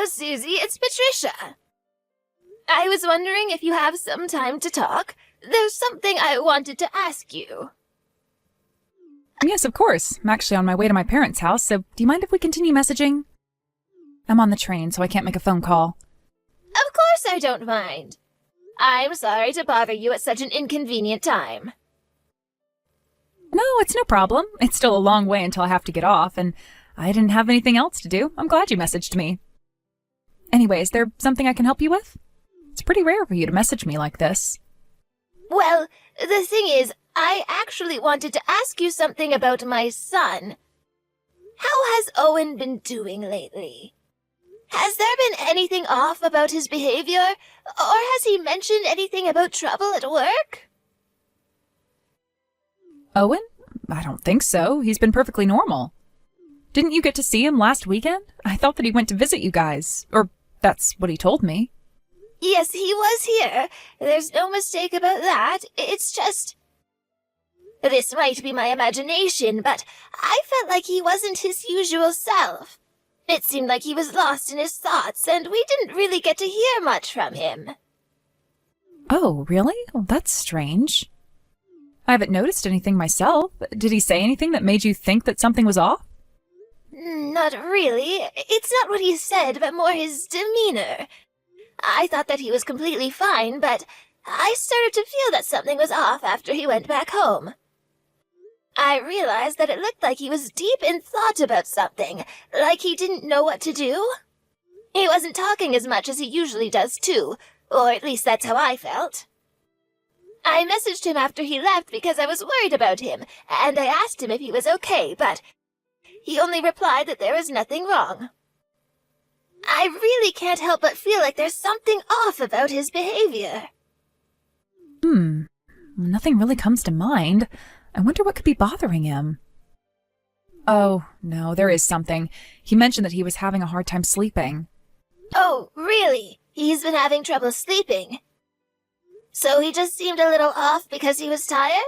Hello, Susie. It's Patricia. I was wondering if you have some time to talk. There's something I wanted to ask you. Yes, of course. I'm actually on my way to my parents' house, so do you mind if we continue messaging? I'm on the train, so I can't make a phone call. Of course I don't mind. I'm sorry to bother you at such an inconvenient time. No, it's no problem. It's still a long way until I have to get off, and I didn't have anything else to do. I'm glad you messaged me. Anyway, is there something I can help you with? It's pretty rare for you to message me like this. Well, the thing is, I actually wanted to ask you something about my son. How has Owen been doing lately? Has there been anything off about his behavior, or has he mentioned anything about trouble at work? Owen? I don't think so. He's been perfectly normal. Didn't you get to see him last weekend? I thought that he went to visit you guys. Or that's what he told me. Yes, he was here. There's no mistake about that. It's just... This might be my imagination, but I felt like he wasn't his usual self. It seemed like he was lost in his thoughts, and we didn't really get to hear much from him. Oh, really? Well, that's strange. I haven't noticed anything myself. Did he say anything that made you think that something was off? Not really. It's not what he said, but more his demeanor. I thought that he was completely fine, but I started to feel that something was off after he went back home. I realized that it looked like he was deep in thought about something, like he didn't know what to do. He wasn't talking as much as he usually does, too, or at least that's how I felt. I messaged him after he left because I was worried about him, and I asked him if he was okay, but he only replied that there was nothing wrong. I really can't help but feel like there's something off about his behavior. Nothing really comes to mind. I wonder what could be bothering him. Oh, no, there is something. He mentioned that he was having a hard time sleeping. Oh, really? He's been having trouble sleeping? So he just seemed a little off because he was tired?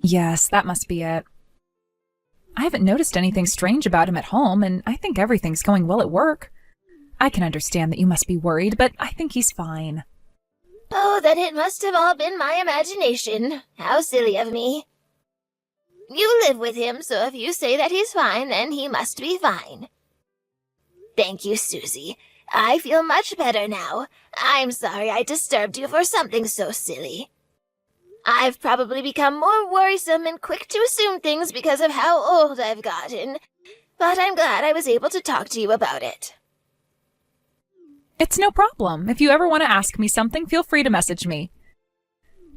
Yes, that must be it. I haven't noticed anything strange about him at home, and I think everything's going well at work. I can understand that you must be worried, but I think he's fine. Oh, then it must have all been my imagination. How silly of me. You live with him, so if you say that he's fine, then he must be fine. Thank you, Susie. I feel much better now. I'm sorry I disturbed you for something so silly. I've probably become more worrisome and quick to assume things because of how old I've gotten, but I'm glad I was able to talk to you about it. It's no problem. If you ever want to ask me something, feel free to message me.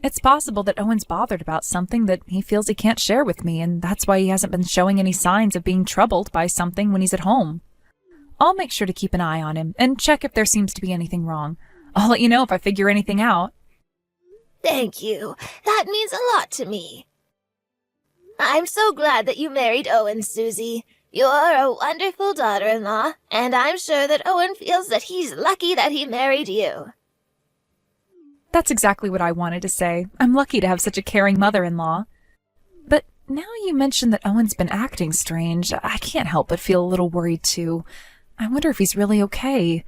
It's possible that Owen's bothered about something that he feels he can't share with me, and that's why he hasn't been showing any signs of being troubled by something when he's at home. I'll make sure to keep an eye on him and check if there seems to be anything wrong. I'll let you know if I figure anything out. Thank you. That means a lot to me. I'm so glad that you married Owen, Susie. You're a wonderful daughter-in-law, and I'm sure that Owen feels that he's lucky that he married you. That's exactly what I wanted to say. I'm lucky to have such a caring mother-in-law. But now you mention that Owen's been acting strange, I can't help but feel a little worried too. I wonder if he's really okay.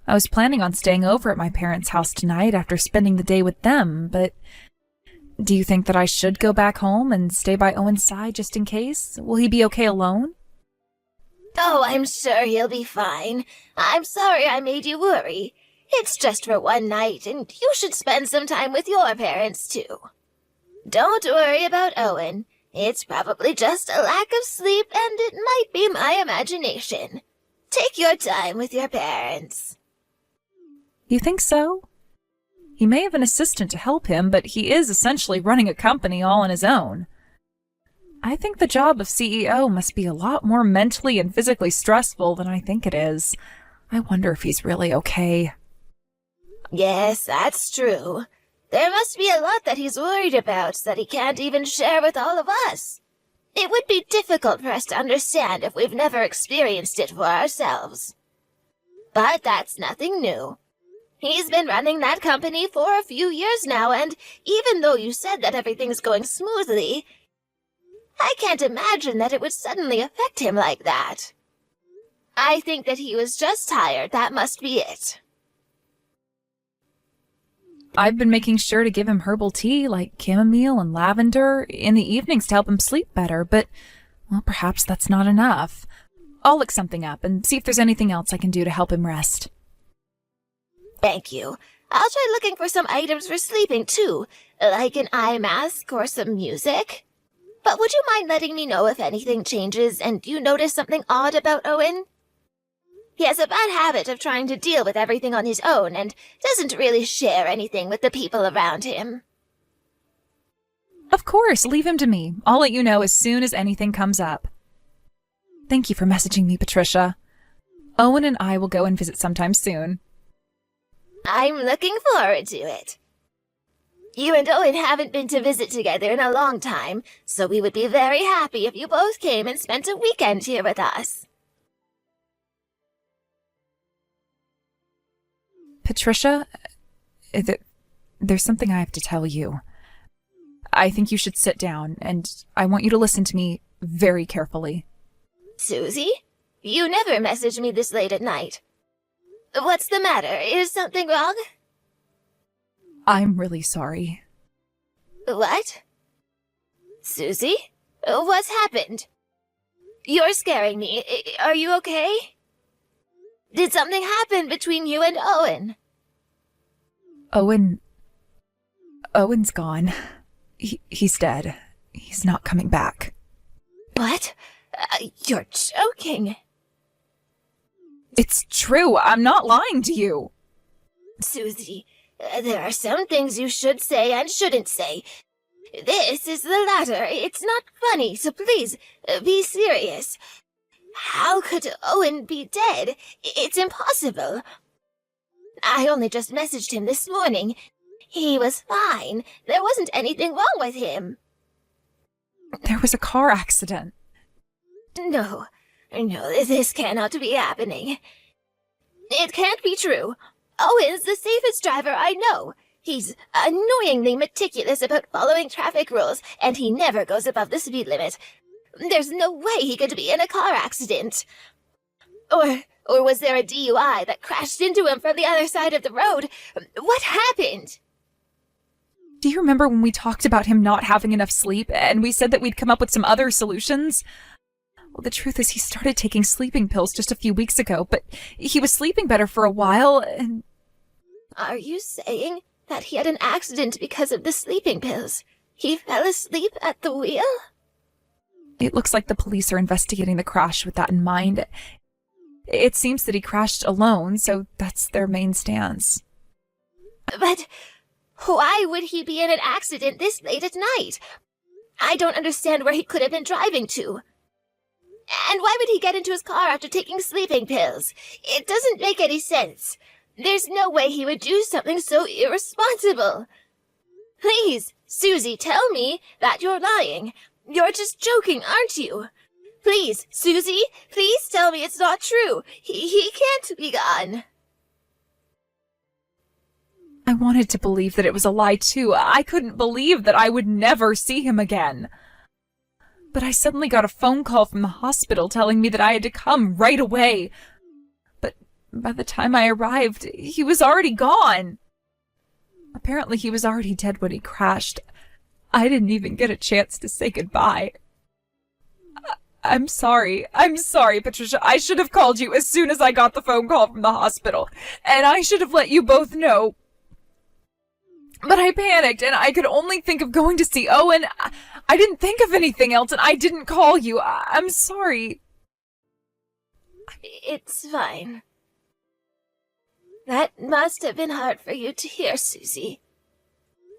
I was planning on staying over at my parents' house tonight after spending the day with them, but do you think that I should go back home and stay by Owen's side just in case? Will he be okay alone? Oh, I'm sure he'll be fine. I'm sorry I made you worry. It's just for one night, and you should spend some time with your parents, too. Don't worry about Owen. It's probably just a lack of sleep, and it might be my imagination. Take your time with your parents. You think so? He may have an assistant to help him, but he is essentially running a company all on his own. I think the job of CEO must be a lot more mentally and physically stressful than I think it is. I wonder if he's really okay. Yes, that's true. There must be a lot that he's worried about that he can't even share with all of us. It would be difficult for us to understand if we've never experienced it for ourselves. But that's nothing new. He's been running that company for a few years now, and even though you said that everything's going smoothly, I can't imagine that it would suddenly affect him like that. I think that he was just tired, that must be it. I've been making sure to give him herbal tea like chamomile and lavender in the evenings to help him sleep better, but, well, perhaps that's not enough. I'll look something up and see if there's anything else I can do to help him rest. Thank you. I'll try looking for some items for sleeping, too, like an eye mask or some music. But would you mind letting me know if anything changes and you notice something odd about Owen? He has a bad habit of trying to deal with everything on his own and doesn't really share anything with the people around him. Of course, leave him to me. I'll let you know as soon as anything comes up. Thank you for messaging me, Patricia. Owen and I will go and visit sometime soon. I'm looking forward to it. You and Owen haven't been to visit together in a long time, so we would be very happy if you both came and spent a weekend here with us. Patricia, there's something I have to tell you. I think you should sit down, and I want you to listen to me very carefully. Susie? You never messaged me this late at night. What's the matter? Is something wrong? I'm really sorry. What? Susie? What's happened? You're scaring me. Are you okay? Did something happen between you and Owen? Owen's gone. He's dead. He's not coming back. What? You're joking. It's true. I'm not lying to you. Susie, there are some things you should say and shouldn't say. This is the latter. It's not funny, so please, be serious. How could Owen be dead? It's impossible. I only just messaged him this morning. He was fine. There wasn't anything wrong with him. There was a car accident. No, this cannot be happening. It can't be true. Owen's the safest driver I know. He's annoyingly meticulous about following traffic rules, and he never goes above the speed limit. There's no way he could be in a car accident. Or was there a DUI that crashed into him from the other side of the road? What happened? Do you remember when we talked about him not having enough sleep, and we said that we'd come up with some other solutions? Well, the truth is he started taking sleeping pills just a few weeks ago, but he was sleeping better for a while, and... Are you saying that he had an accident because of the sleeping pills? He fell asleep at the wheel? It looks like the police are investigating the crash with that in mind. It seems that he crashed alone, so that's their main stance. But why would he be in an accident this late at night? I don't understand where he could have been driving to. And why would he get into his car after taking sleeping pills? It doesn't make any sense. There's no way he would do something so irresponsible. Please, Susie, tell me that you're lying. You're just joking, aren't you? Please, Susie, please tell me it's not true. He can't be gone. I wanted to believe that it was a lie, too. I couldn't believe that I would never see him again. But I suddenly got a phone call from the hospital telling me that I had to come right away. But by the time I arrived, he was already gone. Apparently he was already dead when he crashed. I didn't even get a chance to say goodbye. I'm sorry. I'm sorry, Patricia. I should have called you as soon as I got the phone call from the hospital. And I should have let you both know. But I panicked, and I could only think of going to see Owen. I didn't think of anything else, and I didn't call you. I'm sorry. It's fine. That must have been hard for you to hear, Susie.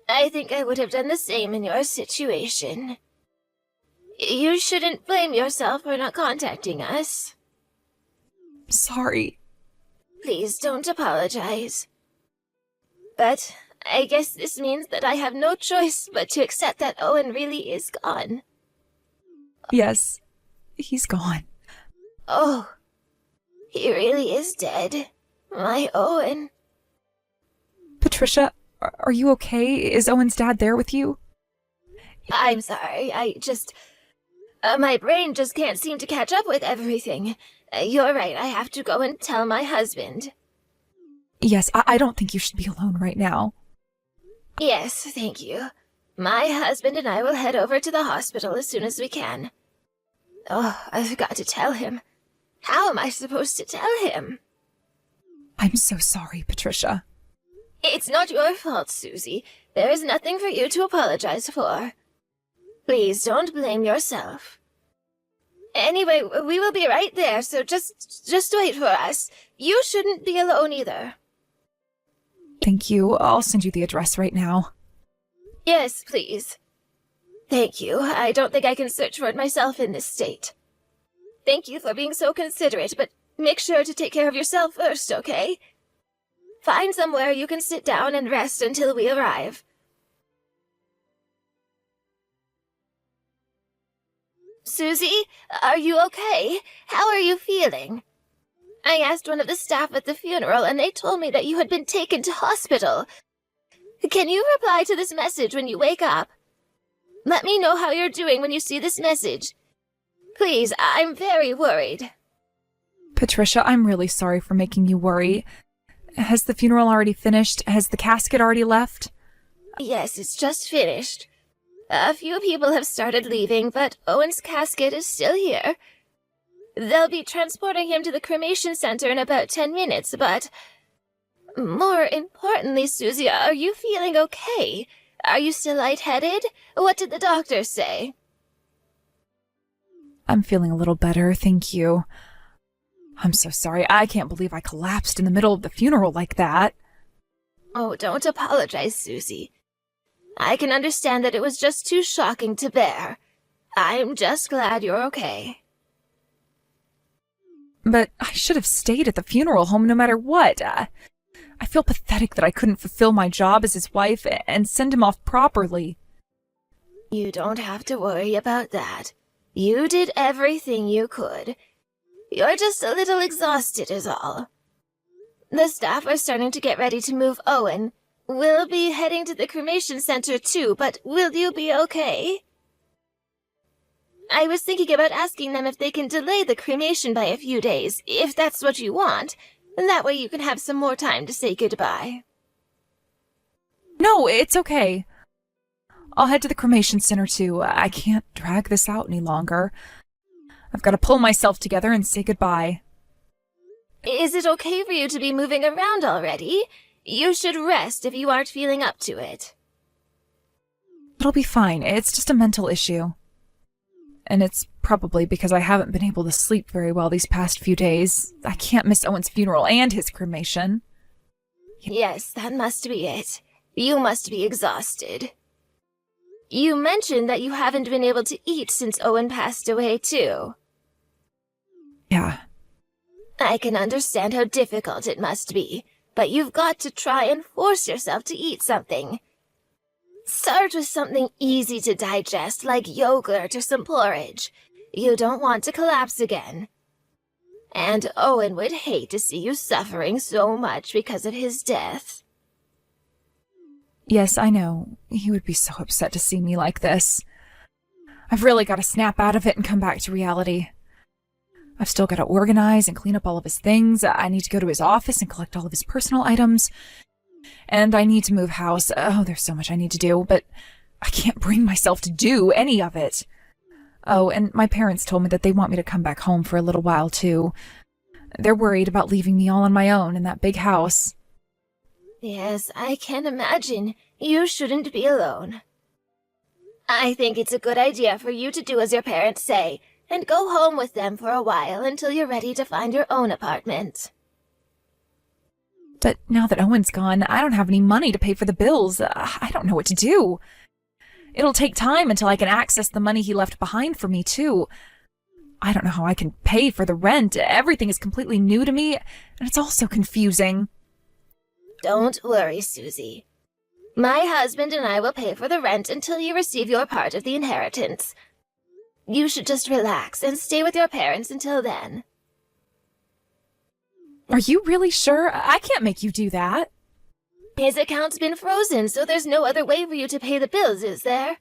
I think I would have done the same in your situation. You shouldn't blame yourself for not contacting us. Sorry. Please don't apologize. But I guess this means that I have no choice but to accept that Owen really is gone. Yes, he's gone. Oh, he really is dead. My Owen. Patricia, are you okay? Is Owen's dad there with you? I'm sorry, my brain just can't seem to catch up with everything. You're right, I have to go and tell my husband. Yes, I don't think you should be alone right now. Yes, thank you. My husband and I will head over to the hospital as soon as we can. Oh, I forgot to tell him. How am I supposed to tell him? I'm so sorry, Patricia. It's not your fault, Susie. There is nothing for you to apologize for. Please don't blame yourself. Anyway, we will be right there, so just wait for us. You shouldn't be alone either. Thank you. I'll send you the address right now. Yes, please. Thank you. I don't think I can search for it myself in this state. Thank you for being so considerate, but make sure to take care of yourself first, okay? Find somewhere you can sit down and rest until we arrive. Susie, are you okay? How are you feeling? I asked one of the staff at the funeral, and they told me that you had been taken to hospital. Can you reply to this message when you wake up? Let me know how you're doing when you see this message. Please, I'm very worried. Patricia, I'm really sorry for making you worry. Has the funeral already finished? Has the casket already left? Yes, it's just finished. A few people have started leaving, but Owen's casket is still here. They'll be transporting him to the cremation center in about 10 minutes, but... More importantly, Susie, are you feeling okay? Are you still lightheaded? What did the doctor say? I'm feeling a little better, thank you. I'm so sorry. I can't believe I collapsed in the middle of the funeral like that. Oh, don't apologize, Susie. I can understand that it was just too shocking to bear. I'm just glad you're okay. But I should have stayed at the funeral home no matter what. I feel pathetic that I couldn't fulfill my job as his wife and send him off properly. You don't have to worry about that. You did everything you could. You're just a little exhausted is all. The staff are starting to get ready to move Owen. We'll be heading to the cremation center too, but will you be okay? I was thinking about asking them if they can delay the cremation by a few days, if that's what you want. That way you can have some more time to say goodbye. No, it's okay. I'll head to the cremation center too. I can't drag this out any longer. I've got to pull myself together and say goodbye. Is it okay for you to be moving around already? You should rest if you aren't feeling up to it. It'll be fine. It's just a mental issue. And it's probably because I haven't been able to sleep very well these past few days. I can't miss Owen's funeral and his cremation. Yes, that must be it. You must be exhausted. You mentioned that you haven't been able to eat since Owen passed away, too. Yeah. I can understand how difficult it must be, but you've got to try and force yourself to eat something. Start with something easy to digest, like yogurt or some porridge. You don't want to collapse again. And Owen would hate to see you suffering so much because of his death. Yes, I know. He would be so upset to see me like this. I've really got to snap out of it and come back to reality. I've still got to organize and clean up all of his things. I need to go to his office and collect all of his personal items. And I need to move house. Oh, there's so much I need to do, but I can't bring myself to do any of it. Oh, and my parents told me that they want me to come back home for a little while, too. They're worried about leaving me all on my own in that big house. Yes, I can imagine. You shouldn't be alone. I think it's a good idea for you to do as your parents say, and go home with them for a while until you're ready to find your own apartment. But now that Owen's gone, I don't have any money to pay for the bills. I don't know what to do. It'll take time until I can access the money he left behind for me, too. I don't know how I can pay for the rent. Everything is completely new to me, and it's all so confusing. Don't worry, Susie. My husband and I will pay for the rent until you receive your part of the inheritance. You should just relax and stay with your parents until then. Are you really sure? I can't make you do that. His account's been frozen, so there's no other way for you to pay the bills, is there?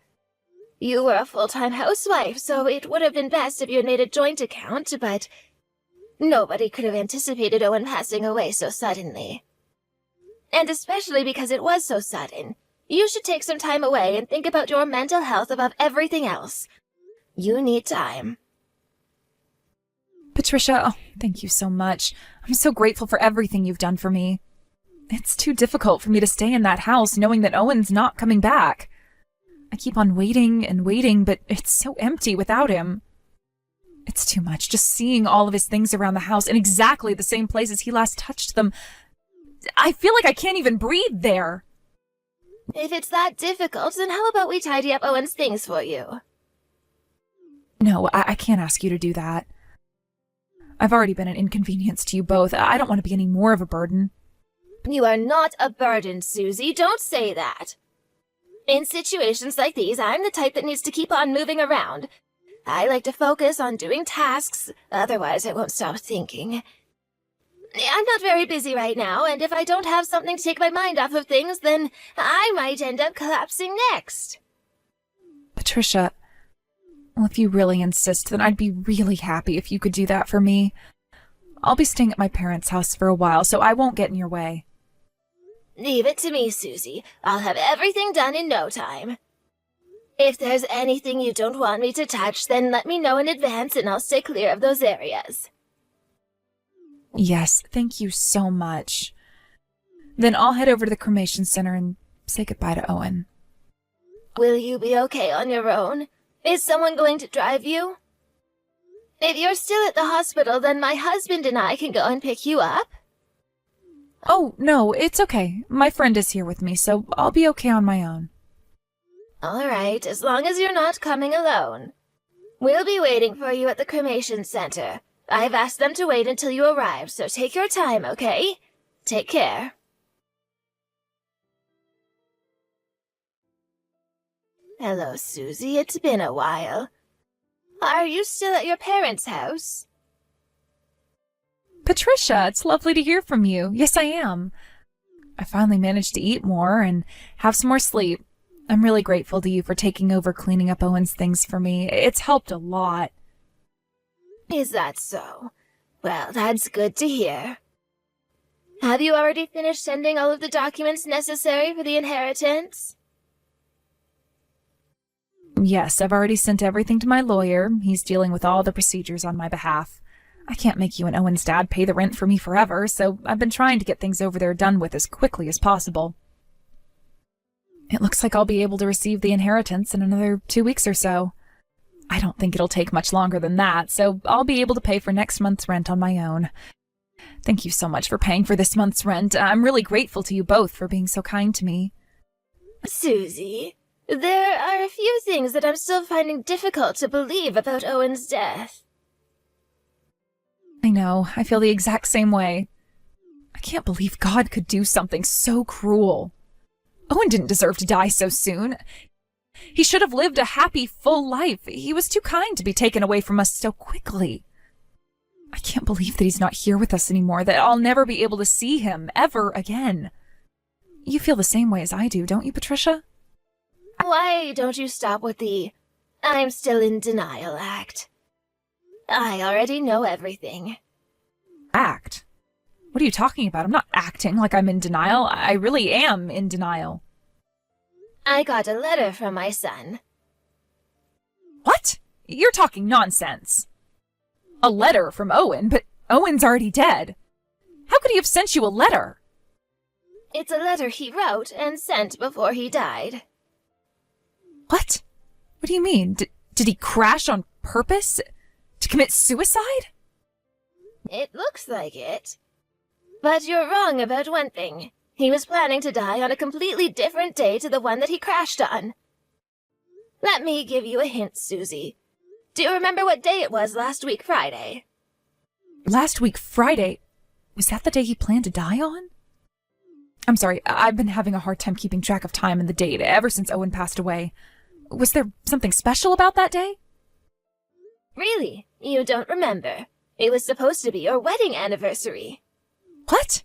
You were a full-time housewife, so it would have been best if you had made a joint account, but Nobody could have anticipated Owen passing away so suddenly. And especially because it was so sudden, you should take some time away and think about your mental health above everything else. You need time. Patricia, oh, thank you so much. I'm so grateful for everything you've done for me. It's too difficult for me to stay in that house knowing that Owen's not coming back. I keep on waiting and waiting, but it's so empty without him. It's too much, just seeing all of his things around the house in exactly the same place as he last touched them. I feel like I can't even breathe there. If it's that difficult, then how about we tidy up Owen's things for you? No, I can't ask you to do that. I've already been an inconvenience to you both. I don't want to be any more of a burden. You are not a burden, Susie. Don't say that. In situations like these, I'm the type that needs to keep on moving around. I like to focus on doing tasks, otherwise I won't stop thinking. I'm not very busy right now, and if I don't have something to take my mind off of things, then I might end up collapsing next. Patricia, well, if you really insist, then I'd be really happy if you could do that for me. I'll be staying at my parents' house for a while, so I won't get in your way. Leave it to me, Susie. I'll have everything done in no time. If there's anything you don't want me to touch, then let me know in advance and I'll stay clear of those areas. Yes, thank you so much. Then I'll head over to the cremation center and say goodbye to Owen. Will you be okay on your own? Is someone going to drive you? If you're still at the hospital, then my husband and I can go and pick you up. Oh, no, it's okay. My friend is here with me, so I'll be okay on my own. All right, as long as you're not coming alone. We'll be waiting for you at the cremation center. I've asked them to wait until you arrive, so take your time, okay? Take care. Hello, Susie. It's been a while. Are you still at your parents' house? Patricia, it's lovely to hear from you. Yes, I am. I finally managed to eat more and have some more sleep. I'm really grateful to you for taking over cleaning up Owen's things for me. It's helped a lot. Is that so? Well, that's good to hear. Have you already finished sending all of the documents necessary for the inheritance? Yes, I've already sent everything to my lawyer. He's dealing with all the procedures on my behalf. I can't make you and Owen's dad pay the rent for me forever, so I've been trying to get things over there done with as quickly as possible. It looks like I'll be able to receive the inheritance in another 2 weeks or so. I don't think it'll take much longer than that, so I'll be able to pay for next month's rent on my own. Thank you so much for paying for this month's rent. I'm really grateful to you both for being so kind to me. Susie, there are a few things that I'm still finding difficult to believe about Owen's death. I know, I feel the exact same way. I can't believe God could do something so cruel. Owen didn't deserve to die so soon. He should have lived a happy, full life. He was too kind to be taken away from us so quickly. I can't believe that he's not here with us anymore, that I'll never be able to see him ever again. You feel the same way as I do, don't you, Patricia? Why don't you stop with the "I'm still in denial" act? I already know everything. Act? What are you talking about? I'm not acting like I'm in denial. I really am in denial. I got a letter from my son. What? You're talking nonsense. A letter from Owen, but Owen's already dead. How could he have sent you a letter? It's a letter he wrote and sent before he died. What? What do you mean? Did he crash on purpose? To commit suicide? It looks like it. But you're wrong about one thing. He was planning to die on a completely different day to the one that he crashed on. Let me give you a hint, Susie. Do you remember what day it was last week Friday? Last week Friday? Was that the day he planned to die on? I'm sorry, I've been having a hard time keeping track of time and the date ever since Owen passed away. Was there something special about that day? Really? You don't remember? It was supposed to be your wedding anniversary. What?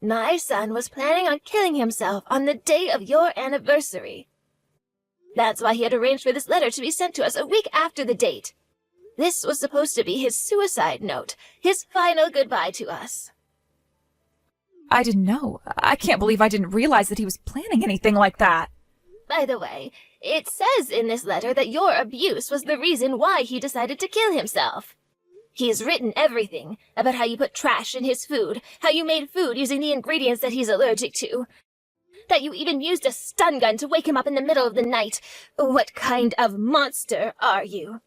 My son was planning on killing himself on the day of your anniversary. That's why he had arranged for this letter to be sent to us a week after the date. This was supposed to be his suicide note, his final goodbye to us. I didn't know. I can't believe I didn't realize that he was planning anything like that. By the way, it says in this letter that your abuse was the reason why he decided to kill himself. He's written everything about how you put trash in his food, how you made food using the ingredients that he's allergic to, that you even used a stun gun to wake him up in the middle of the night. What kind of monster are you?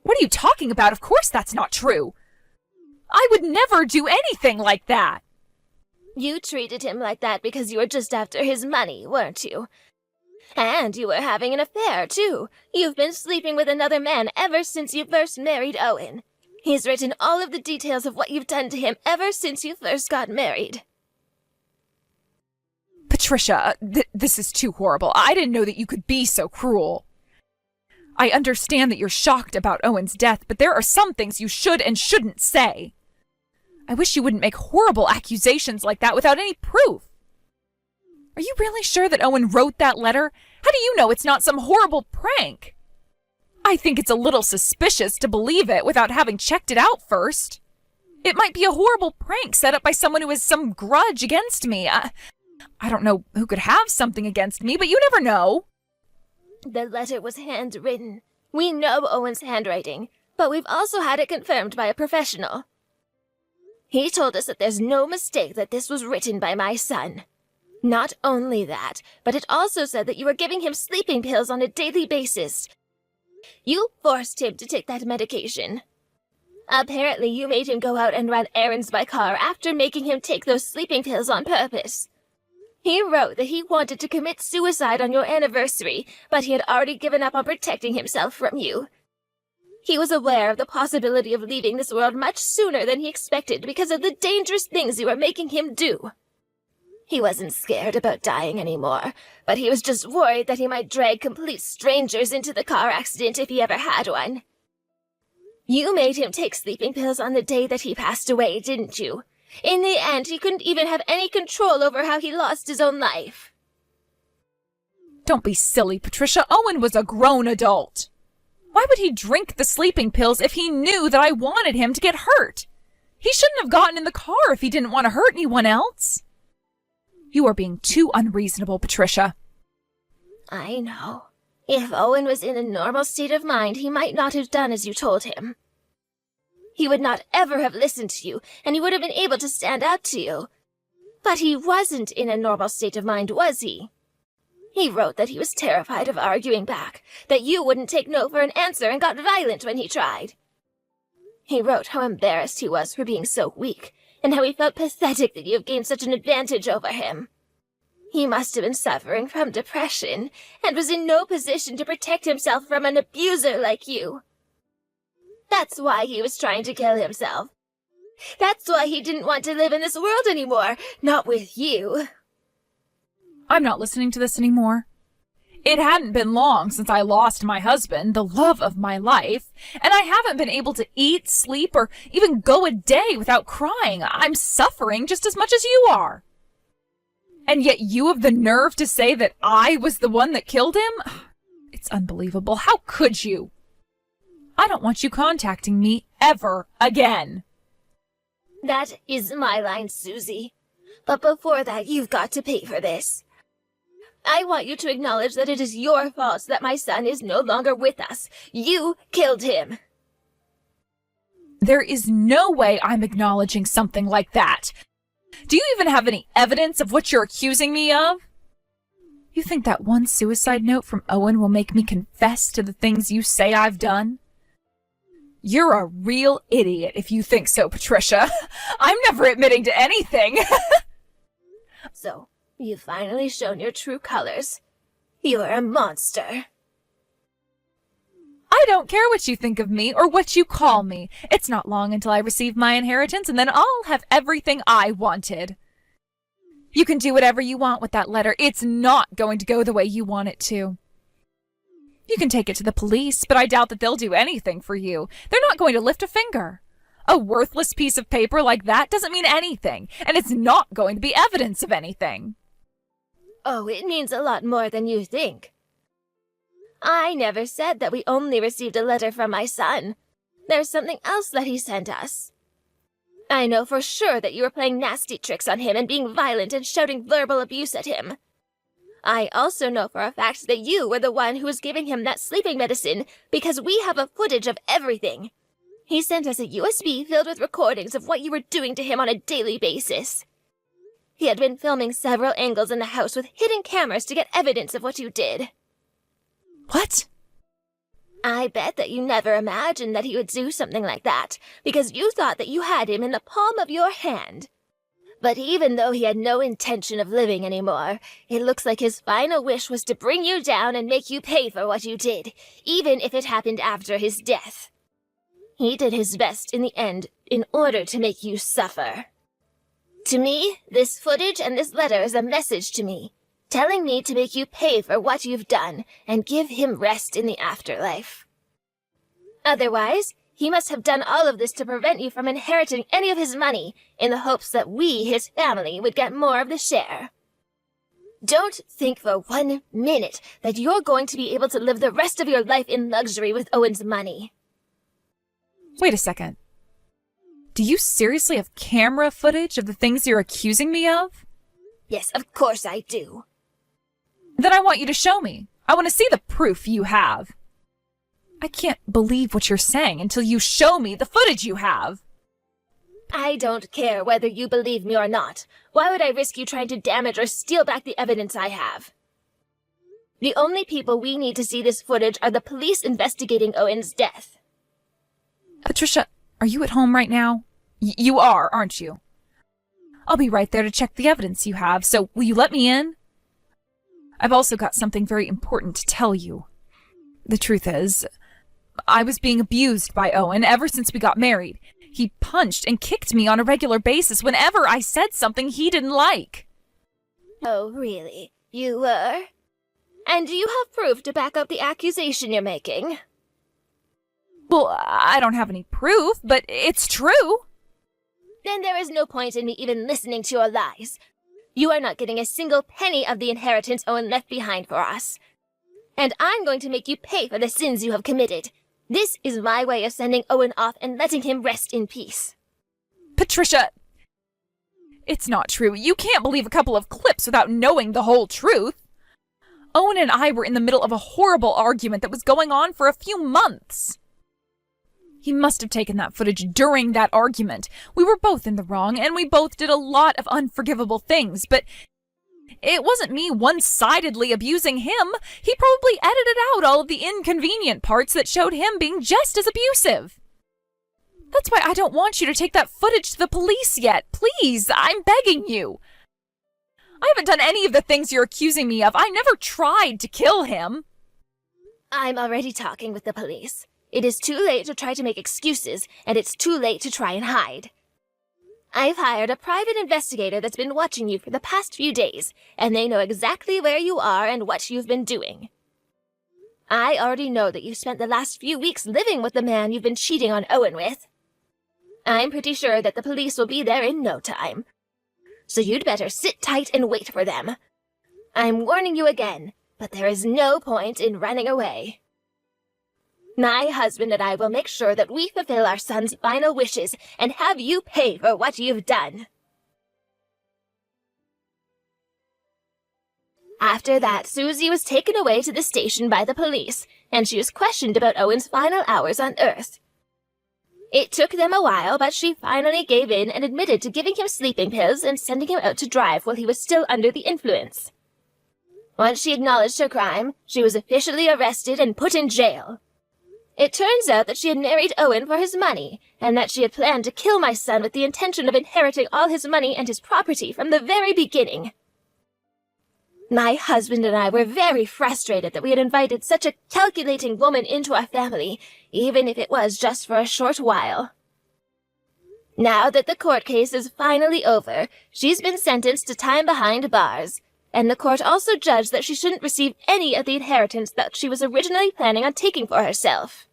What are you talking about? Of course that's not true. I would never do anything like that. You treated him like that because you were just after his money, weren't you? And you were having an affair, too. You've been sleeping with another man ever since you first married Owen. He's written all of the details of what you've done to him ever since you first got married. Patricia, this is too horrible. I didn't know that you could be so cruel. I understand that you're shocked about Owen's death, but there are some things you should and shouldn't say. I wish you wouldn't make horrible accusations like that without any proof. Are you really sure that Owen wrote that letter? How do you know it's not some horrible prank? I think it's a little suspicious to believe it without having checked it out first. It might be a horrible prank set up by someone who has some grudge against me. I don't know who could have something against me, but you never know. The letter was handwritten. We know Owen's handwriting, but we've also had it confirmed by a professional. He told us that there's no mistake that this was written by my son. Not only that, but it also said that you were giving him sleeping pills on a daily basis. You forced him to take that medication. Apparently, you made him go out and run errands by car after making him take those sleeping pills on purpose. He wrote that he wanted to commit suicide on your anniversary, but he had already given up on protecting himself from you. He was aware of the possibility of leaving this world much sooner than he expected because of the dangerous things you were making him do. He wasn't scared about dying anymore, but he was just worried that he might drag complete strangers into the car accident if he ever had one. You made him take sleeping pills on the day that he passed away, didn't you? In the end, he couldn't even have any control over how he lost his own life. Don't be silly, Patricia. Owen was a grown adult. Why would he drink the sleeping pills if he knew that I wanted him to get hurt? He shouldn't have gotten in the car if he didn't want to hurt anyone else. You are being too unreasonable, Patricia. I know. If Owen was in a normal state of mind, he might not have done as you told him. He would not ever have listened to you, and he would have been able to stand up to you. But he wasn't in a normal state of mind, was he? He wrote that he was terrified of arguing back, that you wouldn't take no for an answer and got violent when he tried. He wrote how embarrassed he was for being so weak, and how he felt pathetic that you have gained such an advantage over him. He must have been suffering from depression, and was in no position to protect himself from an abuser like you. That's why he was trying to kill himself. That's why he didn't want to live in this world anymore, not with you. I'm not listening to this anymore. It hadn't been long since I lost my husband, the love of my life, and I haven't been able to eat, sleep, or even go a day without crying. I'm suffering just as much as you are. And yet you have the nerve to say that I was the one that killed him? It's unbelievable. How could you? I don't want you contacting me ever again. That is my line, Susie. But before that, you've got to pay for this. I want you to acknowledge that it is your fault that my son is no longer with us. You killed him. There is no way I'm acknowledging something like that. Do you even have any evidence of what you're accusing me of? You think that one suicide note from Owen will make me confess to the things you say I've done? You're a real idiot if you think so, Patricia. I'm never admitting to anything. So, you've finally shown your true colors. You're a monster. I don't care what you think of me or what you call me. It's not long until I receive my inheritance, and then I'll have everything I wanted. You can do whatever you want with that letter. It's not going to go the way you want it to. You can take it to the police, but I doubt that they'll do anything for you. They're not going to lift a finger. A worthless piece of paper like that doesn't mean anything, and it's not going to be evidence of anything. Oh, it means a lot more than you think. I never said that we only received a letter from my son. There's something else that he sent us. I know for sure that you were playing nasty tricks on him and being violent and shouting verbal abuse at him. I also know for a fact that you were the one who was giving him that sleeping medicine because we have a footage of everything. He sent us a USB filled with recordings of what you were doing to him on a daily basis. He had been filming several angles in the house with hidden cameras to get evidence of what you did. What? I bet that you never imagined that he would do something like that, because you thought that you had him in the palm of your hand. But even though he had no intention of living anymore, it looks like his final wish was to bring you down and make you pay for what you did, even if it happened after his death. He did his best in the end in order to make you suffer. To me, this footage and this letter is a message to me, telling me to make you pay for what you've done and give him rest in the afterlife. Otherwise, he must have done all of this to prevent you from inheriting any of his money in the hopes that we, his family, would get more of the share. Don't think for 1 minute that you're going to be able to live the rest of your life in luxury with Owen's money. Wait a second. Do you seriously have camera footage of the things you're accusing me of? Yes, of course I do. Then I want you to show me. I want to see the proof you have. I can't believe what you're saying until you show me the footage you have. I don't care whether you believe me or not. Why would I risk you trying to damage or steal back the evidence I have? The only people we need to see this footage are the police investigating Owen's death. Patricia, are you at home right now? You are, aren't you? I'll be right there to check the evidence you have, so will you let me in? I've also got something very important to tell you. The truth is, I was being abused by Owen ever since we got married. He punched and kicked me on a regular basis whenever I said something he didn't like. Oh, really? You were? And do you have proof to back up the accusation you're making? Well, I don't have any proof, but it's true. Then there is no point in me even listening to your lies. You are not getting a single penny of the inheritance Owen left behind for us. And I'm going to make you pay for the sins you have committed. This is my way of sending Owen off and letting him rest in peace. Patricia, it's not true. You can't believe a couple of clips without knowing the whole truth. Owen and I were in the middle of a horrible argument that was going on for a few months. He must have taken that footage during that argument. We were both in the wrong, and we both did a lot of unforgivable things, but it wasn't me one-sidedly abusing him. He probably edited out all of the inconvenient parts that showed him being just as abusive. That's why I don't want you to take that footage to the police yet. Please, I'm begging you. I haven't done any of the things you're accusing me of. I never tried to kill him. I'm already talking with the police. It is too late to try to make excuses, and it's too late to try and hide. I've hired a private investigator that's been watching you for the past few days, and they know exactly where you are and what you've been doing. I already know that you spent the last few weeks living with the man you've been cheating on Owen with. I'm pretty sure that the police will be there in no time. So you'd better sit tight and wait for them. I'm warning you again, but there is no point in running away. My husband and I will make sure that we fulfill our son's final wishes and have you pay for what you've done. After that, Susie was taken away to the station by the police, and she was questioned about Owen's final hours on Earth. It took them a while, but she finally gave in and admitted to giving him sleeping pills and sending him out to drive while he was still under the influence. Once she acknowledged her crime, she was officially arrested and put in jail. It turns out that she had married Owen for his money, and that she had planned to kill my son with the intention of inheriting all his money and his property from the very beginning. My husband and I were very frustrated that we had invited such a calculating woman into our family, even if it was just for a short while. Now that the court case is finally over, she's been sentenced to time behind bars, and the court also judged that she shouldn't receive any of the inheritance that she was originally planning on taking for herself.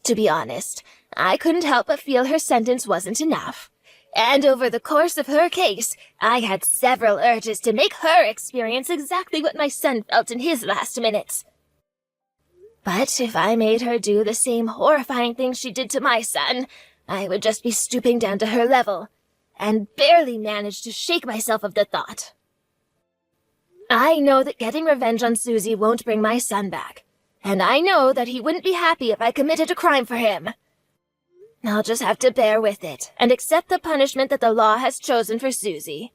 To be honest, I couldn't help but feel her sentence wasn't enough. And over the course of her case, I had several urges to make her experience exactly what my son felt in his last minutes. But if I made her do the same horrifying thing she did to my son, I would just be stooping down to her level, and barely manage to shake myself of the thought. I know that getting revenge on Susie won't bring my son back, and I know that he wouldn't be happy if I committed a crime for him. I'll just have to bear with it, and accept the punishment that the law has chosen for Susie.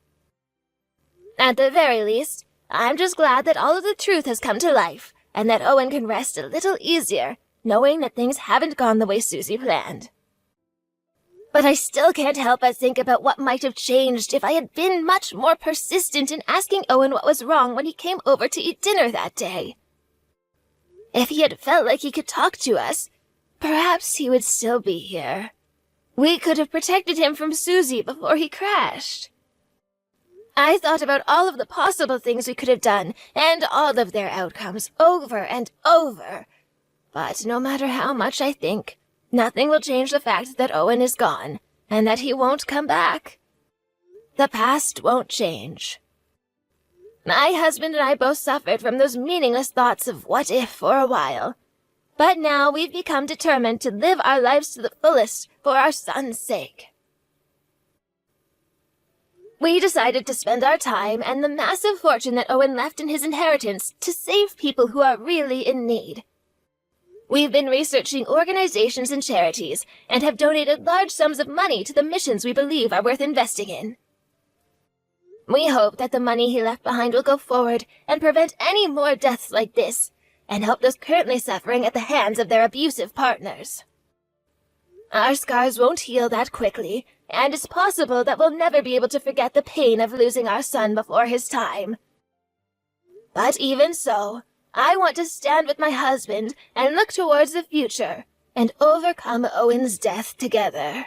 At the very least, I'm just glad that all of the truth has come to life, and that Owen can rest a little easier, knowing that things haven't gone the way Susie planned. But I still can't help but think about what might have changed if I had been much more persistent in asking Owen what was wrong when he came over to eat dinner that day. If he had felt like he could talk to us, perhaps he would still be here. We could have protected him from Susie before he crashed. I thought about all of the possible things we could have done, and all of their outcomes, over and over. But no matter how much I think, nothing will change the fact that Owen is gone, and that he won't come back. The past won't change. My husband and I both suffered from those meaningless thoughts of what if for a while. But now we've become determined to live our lives to the fullest for our son's sake. We decided to spend our time and the massive fortune that Owen left in his inheritance to save people who are really in need. We've been researching organizations and charities and have donated large sums of money to the missions we believe are worth investing in. We hope that the money he left behind will go forward and prevent any more deaths like this, and help those currently suffering at the hands of their abusive partners. Our scars won't heal that quickly, and it's possible that we'll never be able to forget the pain of losing our son before his time. But even so, I want to stand with my husband and look towards the future, and overcome Owen's death together.